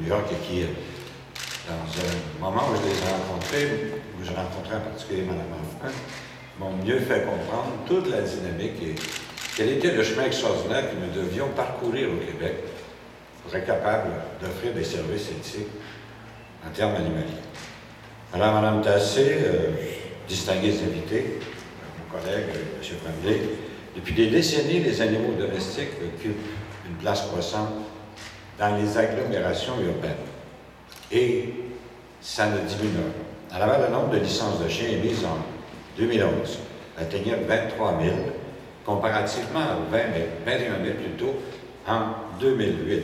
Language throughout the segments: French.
New York et qui, dans un moment où je les ai rencontrés, où j'ai rencontré en particulier Mme Hoffman, m'ont mieux fait comprendre toute la dynamique et quel était le chemin extraordinaire que nous devions parcourir au Québec pour être capable d'offrir des services éthiques en termes animaliers. Alors, Mme Tassé, distingués invités, mon collègue, M. Tremblay, depuis des décennies, les animaux domestiques occupent une place croissante dans les agglomérations urbaines. Et ça ne diminue pas. À Laval, le nombre de licences de chiens émises en 2011 atteignait 23 000, comparativement à 21 000 plus tôt en 2008.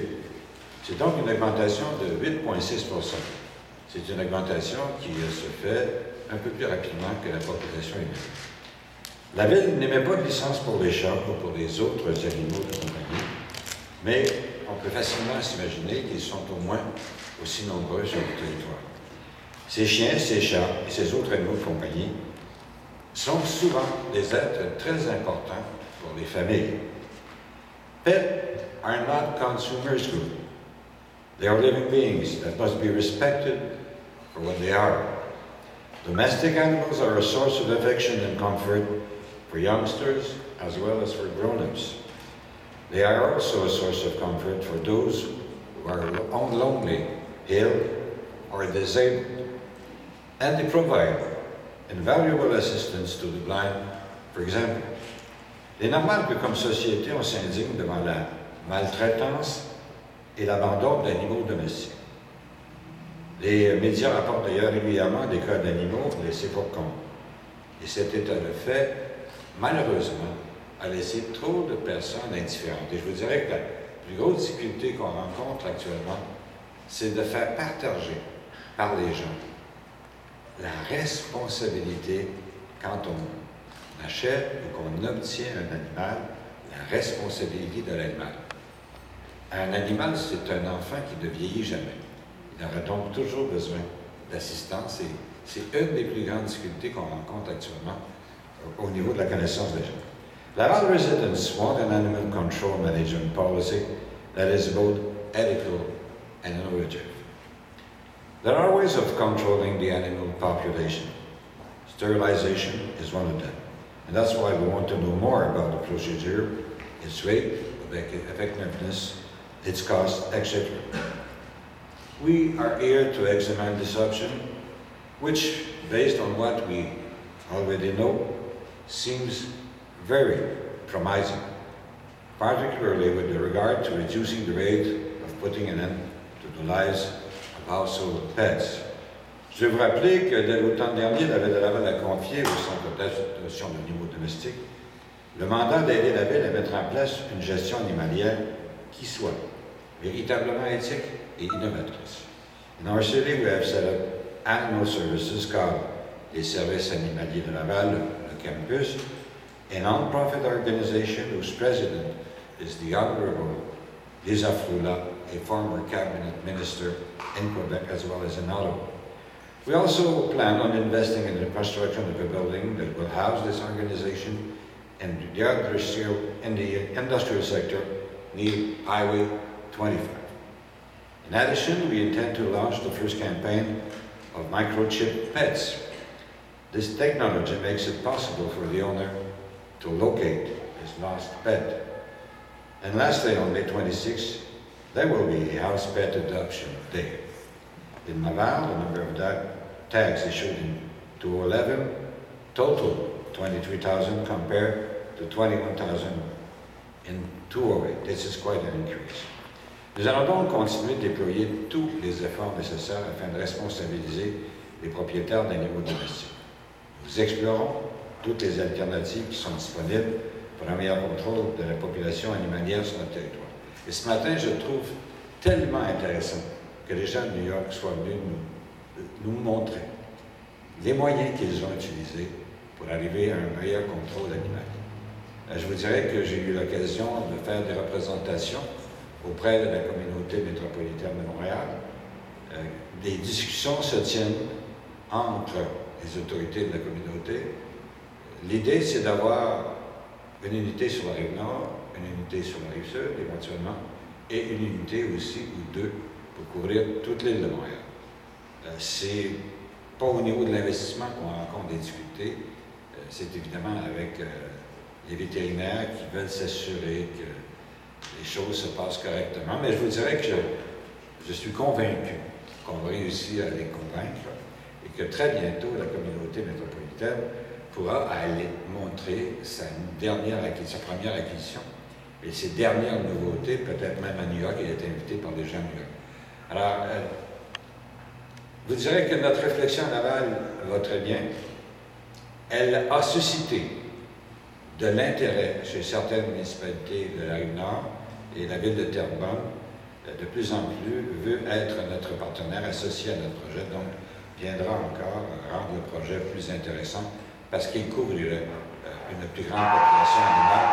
C'est donc une augmentation de 8,6 %. C'est une augmentation qui se fait un peu plus rapidement que la population humaine. La Ville n'émet pas de licence pour les chats ou pour les autres animaux de compagnie, mais on peut facilement s'imaginer qu'ils sont au moins aussi nombreux sur le territoire. Ces chiens, ces chats et ces autres animaux de compagnie sont souvent des êtres très importants pour les familles. Pets are not consumers good. They are living beings that must be respected for what they are. Domestic animals are a source of affection and comfort for youngsters as well as for grown-ups. They are also a source of comfort for those who are lonely, ill, or disabled. And they provide invaluable assistance to the blind. For example, il est normal que comme société, on s'indigne devant la maltraitance et l'abandon d'animaux domestiques. Les médias rapportent d'ailleurs régulièrement des cas d'animaux laissés pour compte. Et cet état de fait, malheureusement, a laissé trop de personnes indifférentes. Et je vous dirais que la plus grosse difficulté qu'on rencontre actuellement, c'est de faire partager par les gens la responsabilité quand on achète ou qu'on obtient un animal, la responsabilité de l'animal. Un animal, c'est un enfant qui ne vieillit jamais. Il aura donc toujours besoin d'assistance et c'est une des plus grandes difficultés qu'on rencontre actuellement au niveau de la connaissance des gens. Laval residents want an animal control management policy that is both ethical and innovative. There are ways of controlling the animal population. Sterilization is one of them. And that's why we want to know more about the procedure, its rate of effectiveness, its cost, etc. We are here to examine this option, which, based on what we already know, seems very promising, particularly with regard to reducing the rate of putting an end to the lives of household pets. Je vais vous rappeler que dès l'automne dernier, la Ville de Laval a confié au Centre d'adoption d'animaux domestiques le mandat d'aider la Ville à mettre en place une gestion animalière qui soit véritablement éthique et innovatrice. In our city, we have set up animal services called les services animaliers de Laval, le campus, a non-profit organization whose president is the Honorable Lisa Frula, a former cabinet minister in Quebec as well as in Ottawa. We also plan on investing in the construction of a building that will house this organization in the industrial sector near Highway 25. In addition, we intend to launch the first campaign of microchip pets. This technology makes it possible for the owner to locate his lost pet. And lastly, on May 26, there will be a house pet adoption day. In Laval, the number of tags issued in 2011 total 23,000 compared to 21,000 in 2008. This is quite an increase. Nous allons donc continuer de déployer tous les efforts nécessaires afin de responsabiliser les propriétaires d'animaux domestiques. Nous explorons toutes les alternatives qui sont disponibles pour un meilleur contrôle de la population animalière sur notre territoire. Et ce matin, je trouve tellement intéressant que les gens de New York soient venus nous montrer les moyens qu'ils ont utilisés pour arriver à un meilleur contrôle animal. Je vous dirais que j'ai eu l'occasion de faire des représentations auprès de la communauté métropolitaine de Montréal. Des discussions se tiennent entre les autorités de la communauté. L'idée, c'est d'avoir une unité sur la rive nord, une unité sur la rive sud, éventuellement, et une unité aussi, ou deux, pour couvrir toute l'île de Montréal. C'est pas au niveau de l'investissement qu'on rencontre des difficultés, c'est évidemment avec les vétérinaires qui veulent s'assurer que les choses se passent correctement. Mais je vous dirais que je suis convaincu qu'on va réussir à les convaincre et que très bientôt, la communauté métropolitaine pourra aller montrer sa première acquisition et ses dernières nouveautés, peut-être même à New York, il est invité par les gens de New York. Alors, vous direz que notre réflexion à Laval va très bien. Elle a suscité de l'intérêt chez certaines municipalités de la Rive-Nord et la ville de Terrebonne, de plus en plus, veut être notre partenaire associé à notre projet, donc viendra encore rendre le projet plus intéressant parce qu'il couvrirait une plus grande population animale.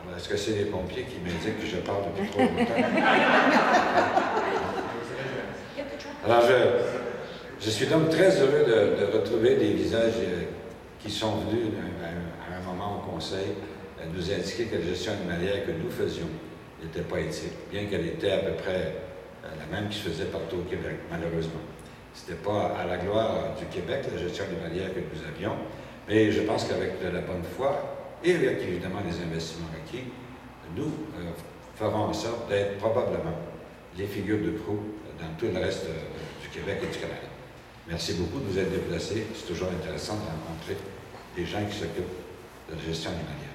Alors, est-ce que c'est les pompiers qui m'indiquent que je parle depuis trop longtemps? Alors, je suis donc très heureux de retrouver des visages qui sont venus à un moment au Conseil nous indiquer que la gestion animalière que nous faisions n'était pas éthique, bien qu'elle était à peu près la même qui se faisait partout au Québec, malheureusement. Ce n'était pas à la gloire du Québec, la gestion animalière que nous avions, mais je pense qu'avec de la bonne foi et avec évidemment les investissements acquis, nous ferons en sorte d'être probablement les figures de proue dans tout le reste du Québec et du Canada. Merci beaucoup de vous être déplacés. C'est toujours intéressant de rencontrer des gens qui s'occupent de la gestion animalière.